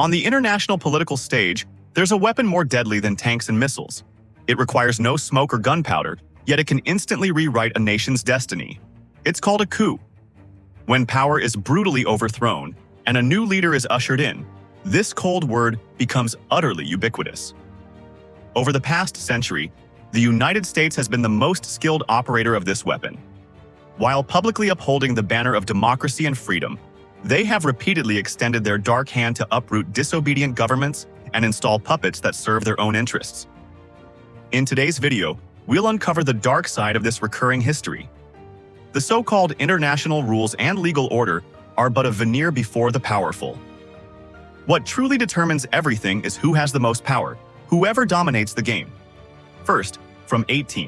On the international political stage, there's a weapon more deadly than tanks and missiles. It requires no smoke or gunpowder, yet it can instantly rewrite a nation's destiny. It's called a coup. When power is brutally overthrown and a new leader is ushered in, this cold word becomes utterly ubiquitous. Over the past century, the United States has been the most skilled operator of this weapon. While publicly upholding the banner of democracy and freedom, they have repeatedly extended their dark hand to uproot disobedient governments and install puppets that serve their own interests. In today's video, we'll uncover the dark side of this recurring history. The so-called international rules and legal order are but a veneer before the powerful. What truly determines everything is who has the most power, whoever dominates the game. First, from 18.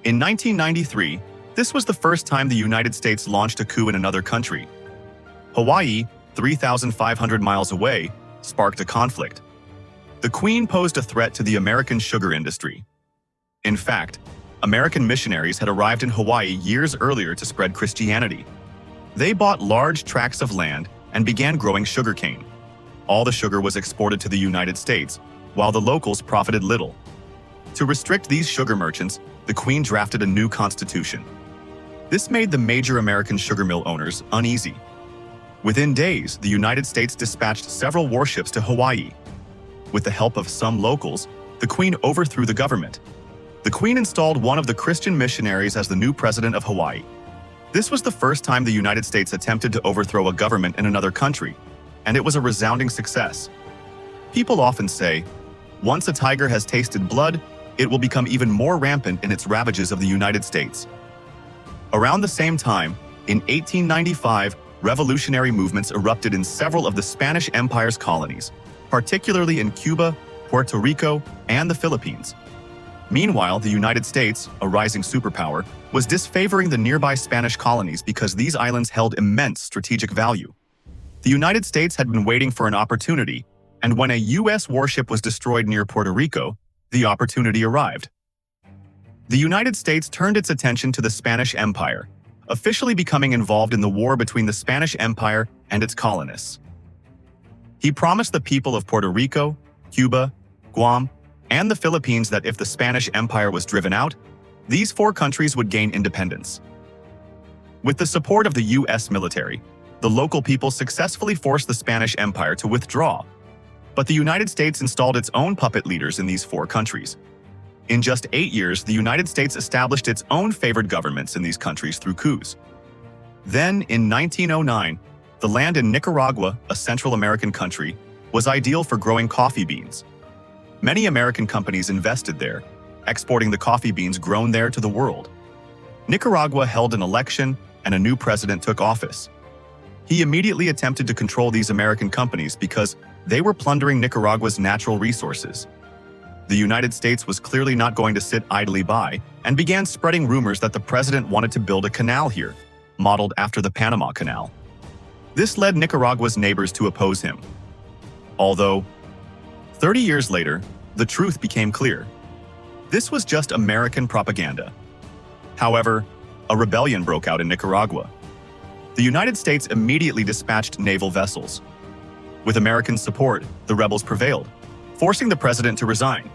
In 1993, this was the first time the United States launched a coup in another country. Hawaii, 3,500 miles away, sparked a conflict. The Queen posed a threat to the American sugar industry. In fact, American missionaries had arrived in Hawaii years earlier to spread Christianity. They bought large tracts of land and began growing sugarcane. All the sugar was exported to the United States, while the locals profited little. To restrict these sugar merchants, the Queen drafted a new constitution. This made the major American sugar mill owners uneasy. Within days, the United States dispatched several warships to Hawaii. With the help of some locals, the Queen overthrew the government. The Queen installed one of the Christian missionaries as the new president of Hawaii. This was the first time the United States attempted to overthrow a government in another country, and it was a resounding success. People often say, once a tiger has tasted blood, it will become even more rampant in its ravages of the United States. Around the same time, in 1895, revolutionary movements erupted in several of the Spanish Empire's colonies, particularly in Cuba, Puerto Rico, and the Philippines. Meanwhile, the United States, a rising superpower, was disfavoring the nearby Spanish colonies because these islands held immense strategic value. The United States had been waiting for an opportunity, and when a U.S. warship was destroyed near Puerto Rico, the opportunity arrived. The United States turned its attention to the Spanish Empire, officially becoming involved in the war between the Spanish Empire and its colonists. He promised the people of Puerto Rico, Cuba, Guam, and the Philippines that if the Spanish Empire was driven out, these four countries would gain independence. With the support of the U.S. military, the local people successfully forced the Spanish Empire to withdraw, but the United States installed its own puppet leaders in these four countries. In just 8 years, the United States established its own favored governments in these countries through coups. Then, in 1909, the land in Nicaragua, a Central American country, was ideal for growing coffee beans. Many American companies invested there, exporting the coffee beans grown there to the world. Nicaragua held an election, and a new president took office. He immediately attempted to control these American companies because they were plundering Nicaragua's natural resources. The United States was clearly not going to sit idly by and began spreading rumors that the president wanted to build a canal here, modeled after the Panama Canal. This led Nicaragua's neighbors to oppose him. Although, 30 years later, the truth became clear. This was just American propaganda. However, a rebellion broke out in Nicaragua. The United States immediately dispatched naval vessels. With American support, the rebels prevailed, forcing the president to resign.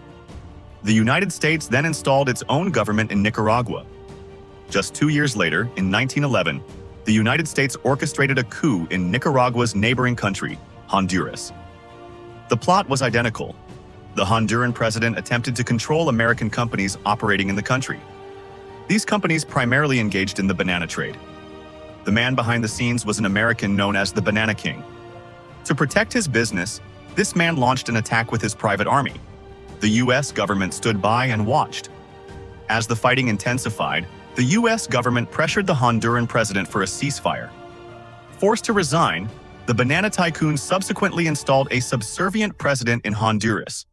The United States then installed its own government in Nicaragua. Just 2 years later, in 1911, the United States orchestrated a coup in Nicaragua's neighboring country, Honduras. The plot was identical. The Honduran president attempted to control American companies operating in the country. These companies primarily engaged in the banana trade. The man behind the scenes was an American known as the Banana King. To protect his business, this man launched an attack with his private army. The U.S. government stood by and watched. As the fighting intensified, the U.S. government pressured the Honduran president for a ceasefire. Forced to resign, the banana tycoon subsequently installed a subservient president in Honduras.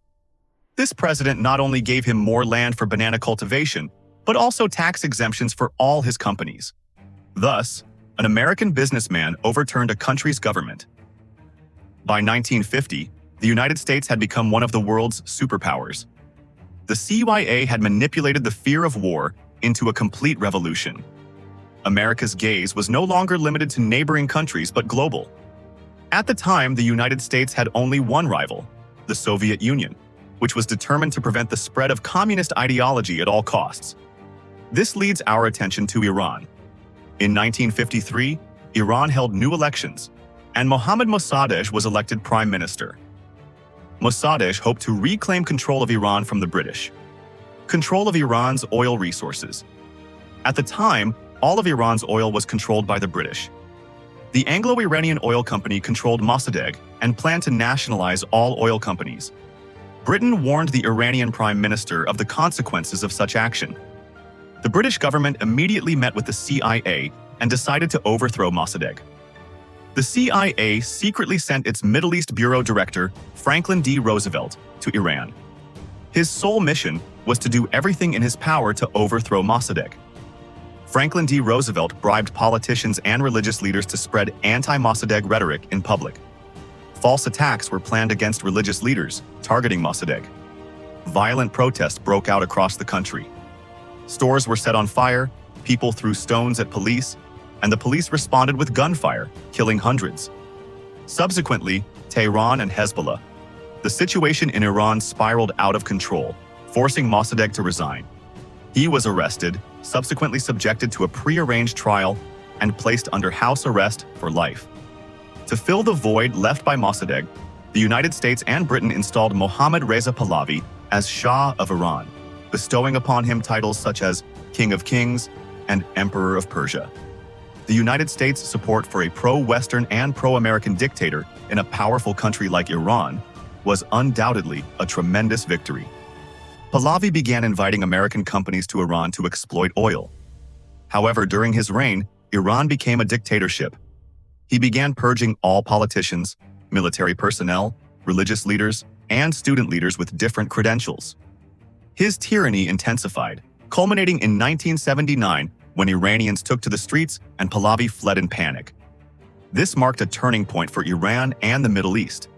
This president not only gave him more land for banana cultivation, but also tax exemptions for all his companies. Thus, an American businessman overturned a country's government. By 1950, the United States had become one of the world's superpowers. The CIA had manipulated the fear of war into a complete revolution. America's gaze was no longer limited to neighboring countries but global. At the time, the United States had only one rival, the Soviet Union, which was determined to prevent the spread of communist ideology at all costs. This leads our attention to Iran. In 1953, Iran held new elections, and Mohammad Mossadegh was elected prime minister. Mossadegh hoped to reclaim control of Iran from the British. Control of Iran's oil resources. At the time, all of Iran's oil was controlled by the British. The Anglo-Iranian Oil Company controlled Mossadegh and planned to nationalize all oil companies. Britain warned the Iranian prime minister of the consequences of such action. The British government immediately met with the CIA and decided to overthrow Mossadegh. The CIA secretly sent its Middle East Bureau Director, Franklin D. Roosevelt, to Iran. His sole mission was to do everything in his power to overthrow Mossadegh. Franklin D. Roosevelt bribed politicians and religious leaders to spread anti-Mossadegh rhetoric in public. False attacks were planned against religious leaders, targeting Mossadegh. Violent protests broke out across the country. Stores were set on fire, people threw stones at police, and the police responded with gunfire, killing hundreds. Subsequently, Tehran and Hezbollah. The situation in Iran spiraled out of control, forcing Mossadegh to resign. He was arrested, subsequently subjected to a prearranged trial, and placed under house arrest for life. To fill the void left by Mossadegh, the United States and Britain installed Mohammad Reza Pahlavi as Shah of Iran, bestowing upon him titles such as King of Kings and Emperor of Persia. The United States' support for a pro-Western and pro-American dictator in a powerful country like Iran was undoubtedly a tremendous victory. Pahlavi began inviting American companies to Iran to exploit oil. However, during his reign, Iran became a dictatorship. He began purging all politicians, military personnel, religious leaders, and student leaders with different credentials. His tyranny intensified, culminating in 1979 when Iranians took to the streets and Pahlavi fled in panic. This marked a turning point for Iran and the Middle East.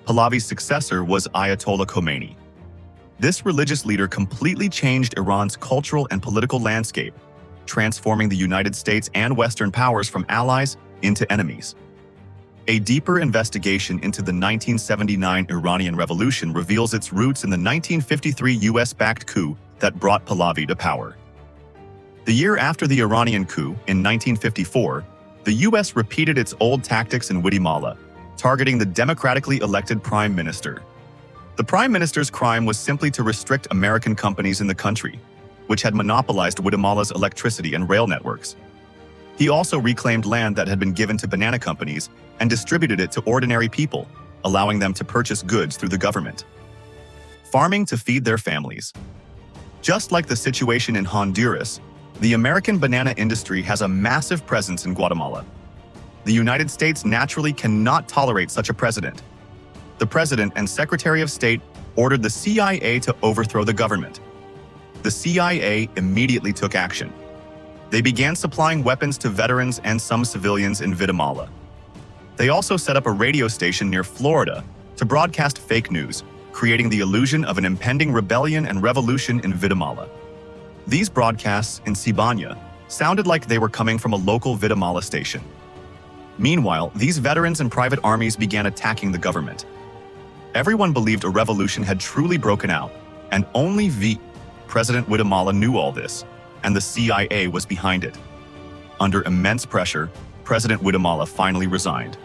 Pahlavi's successor was Ayatollah Khomeini. This religious leader completely changed Iran's cultural and political landscape, transforming the United States and Western powers from allies into enemies. A deeper investigation into the 1979 Iranian Revolution reveals its roots in the 1953 US-backed coup that brought Pahlavi to power. The year after the Iranian coup, in 1954, the US repeated its old tactics in Guatemala, targeting the democratically elected prime minister. The prime minister's crime was simply to restrict American companies in the country, which had monopolized Guatemala's electricity and rail networks. He also reclaimed land that had been given to banana companies and distributed it to ordinary people, allowing them to purchase goods through the government. Farming to feed their families. Just like the situation in Honduras, the American banana industry has a massive presence in Guatemala. The United States naturally cannot tolerate such a president. The President and Secretary of State ordered the CIA to overthrow the government. The CIA immediately took action. They began supplying weapons to veterans and some civilians in Guatemala. They also set up a radio station near Florida to broadcast fake news, creating the illusion of an impending rebellion and revolution in Guatemala. These broadcasts in Cibaña sounded like they were coming from a local Guatemala station. Meanwhile, these veterans and private armies began attacking the government. Everyone believed a revolution had truly broken out, and only President Guatemala knew all this, and the CIA was behind it. Under immense pressure, President Guatemala finally resigned.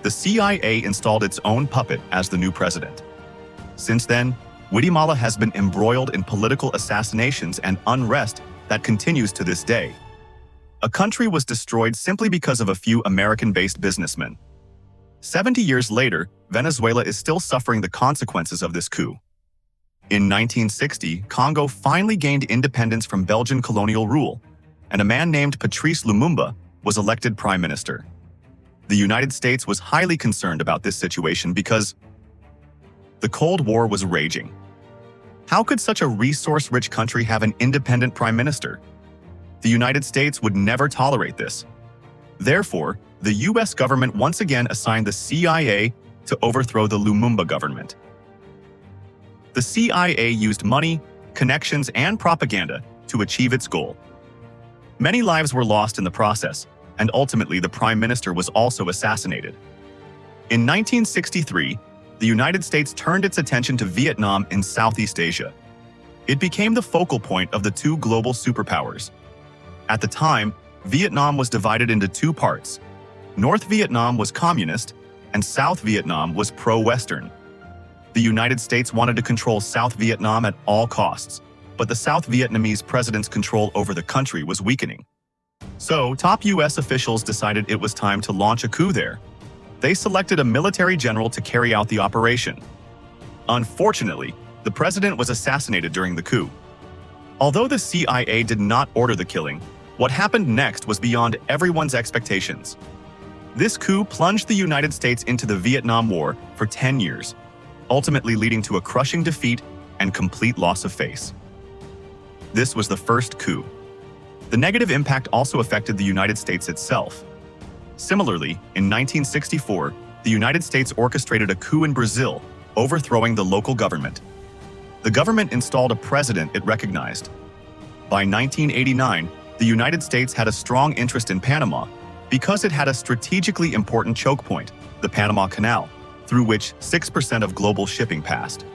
The CIA installed its own puppet as the new president. Since then, Guatemala has been embroiled in political assassinations and unrest that continues to this day. A country was destroyed simply because of a few American-based businessmen. 70 years later, Venezuela is still suffering the consequences of this coup. In 1960, Congo finally gained independence from Belgian colonial rule, and a man named Patrice Lumumba was elected prime minister. The United States was highly concerned about this situation because the Cold War was raging. How could such a resource-rich country have an independent prime minister? The United States would never tolerate this. Therefore, the US government once again assigned the CIA to overthrow the Lumumba government. The CIA used money, connections, and propaganda to achieve its goal. Many lives were lost in the process, and ultimately the prime minister was also assassinated. In 1963, the United States turned its attention to Vietnam in Southeast Asia. It became the focal point of the two global superpowers. At the time, Vietnam was divided into two parts. North Vietnam was communist, and South Vietnam was pro-Western. The United States wanted to control South Vietnam at all costs, but the South Vietnamese president's control over the country was weakening. So, top US officials decided it was time to launch a coup there. They selected a military general to carry out the operation. Unfortunately, the president was assassinated during the coup. Although the CIA did not order the killing, what happened next was beyond everyone's expectations. This coup plunged the United States into the Vietnam War for 10 years, ultimately leading to a crushing defeat and complete loss of face. This was the first coup. The negative impact also affected the United States itself. Similarly, in 1964, the United States orchestrated a coup in Brazil, overthrowing the local government. The government installed a president it recognized. By 1989, the United States had a strong interest in Panama because it had a strategically important choke point, the Panama Canal, through which 6% of global shipping passed.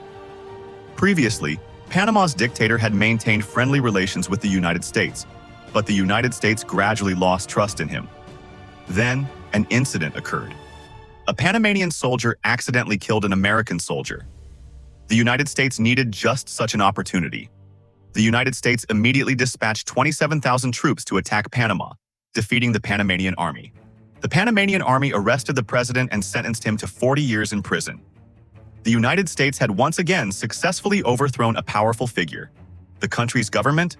Previously, Panama's dictator had maintained friendly relations with the United States, but the United States gradually lost trust in him. Then, an incident occurred. A Panamanian soldier accidentally killed an American soldier. The United States needed just such an opportunity. The United States immediately dispatched 27,000 troops to attack Panama, defeating the Panamanian army. The Panamanian army arrested the president and sentenced him to 40 years in prison. The United States had once again successfully overthrown a powerful figure, the country's government.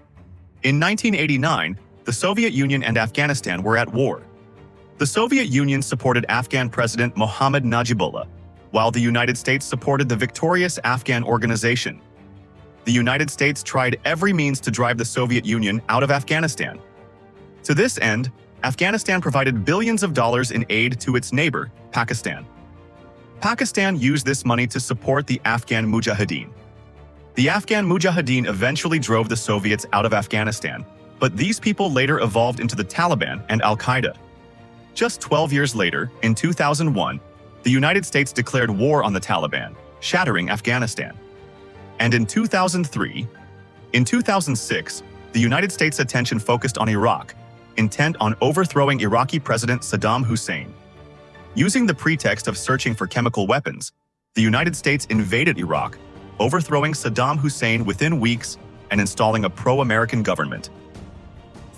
In 1989, the Soviet Union and Afghanistan were at war. The Soviet Union supported Afghan President Mohammad Najibullah, while the United States supported the victorious Afghan organization. The United States tried every means to drive the Soviet Union out of Afghanistan. To this end, Afghanistan provided billions of dollars in aid to its neighbor, Pakistan. Pakistan used this money to support the Afghan Mujahideen. The Afghan Mujahideen eventually drove the Soviets out of Afghanistan, but these people later evolved into the Taliban and Al-Qaeda. Just 12 years later, in 2001, the United States declared war on the Taliban, shattering Afghanistan. And in 2006, the United States' attention focused on Iraq, intent on overthrowing Iraqi President Saddam Hussein. Using the pretext of searching for chemical weapons, the United States invaded Iraq, overthrowing Saddam Hussein within weeks and installing a pro-American government.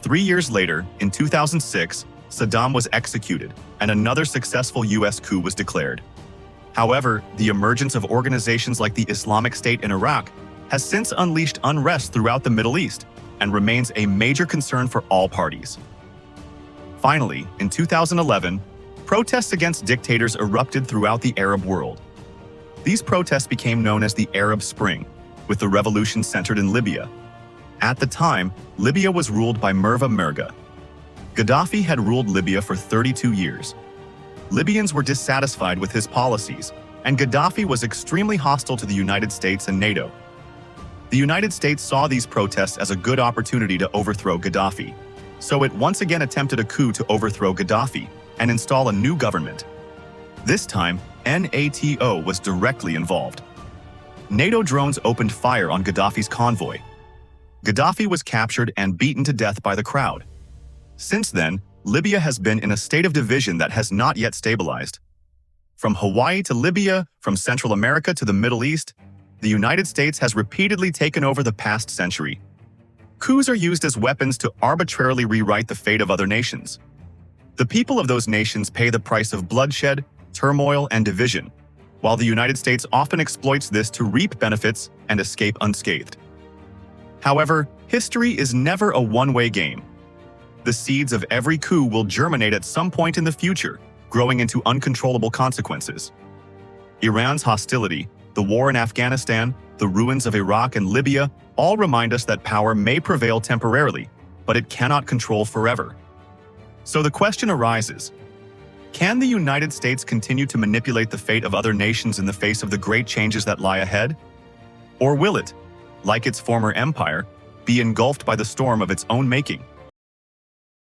3 years later, in 2006, Saddam was executed, and another successful U.S. coup was declared. However, the emergence of organizations like the Islamic State in Iraq has since unleashed unrest throughout the Middle East and remains a major concern for all parties. Finally, in 2011, protests against dictators erupted throughout the Arab world. These protests became known as the Arab Spring, with the revolution centered in Libya. At the time, Libya was ruled by Merva Merga. Gaddafi had ruled Libya for 32 years. Libyans were dissatisfied with his policies, and Gaddafi was extremely hostile to the United States and NATO. The United States saw these protests as a good opportunity to overthrow Gaddafi, so it once again attempted a coup to overthrow Gaddafi and install a new government. This time, NATO was directly involved. NATO drones opened fire on Gaddafi's convoy. Gaddafi was captured and beaten to death by the crowd. Since then, Libya has been in a state of division that has not yet stabilized. From Hawaii to Libya, from Central America to the Middle East, the United States has repeatedly taken over the past century. Coups are used as weapons to arbitrarily rewrite the fate of other nations. The people of those nations pay the price of bloodshed, turmoil, and division, while the United States often exploits this to reap benefits and escape unscathed. However, history is never a one-way game. The seeds of every coup will germinate at some point in the future, growing into uncontrollable consequences. Iran's hostility, the war in Afghanistan, the ruins of Iraq and Libya all remind us that power may prevail temporarily, but it cannot control forever. So the question arises, can the United States continue to manipulate the fate of other nations in the face of the great changes that lie ahead? Or will it, like its former empire, be engulfed by the storm of its own making?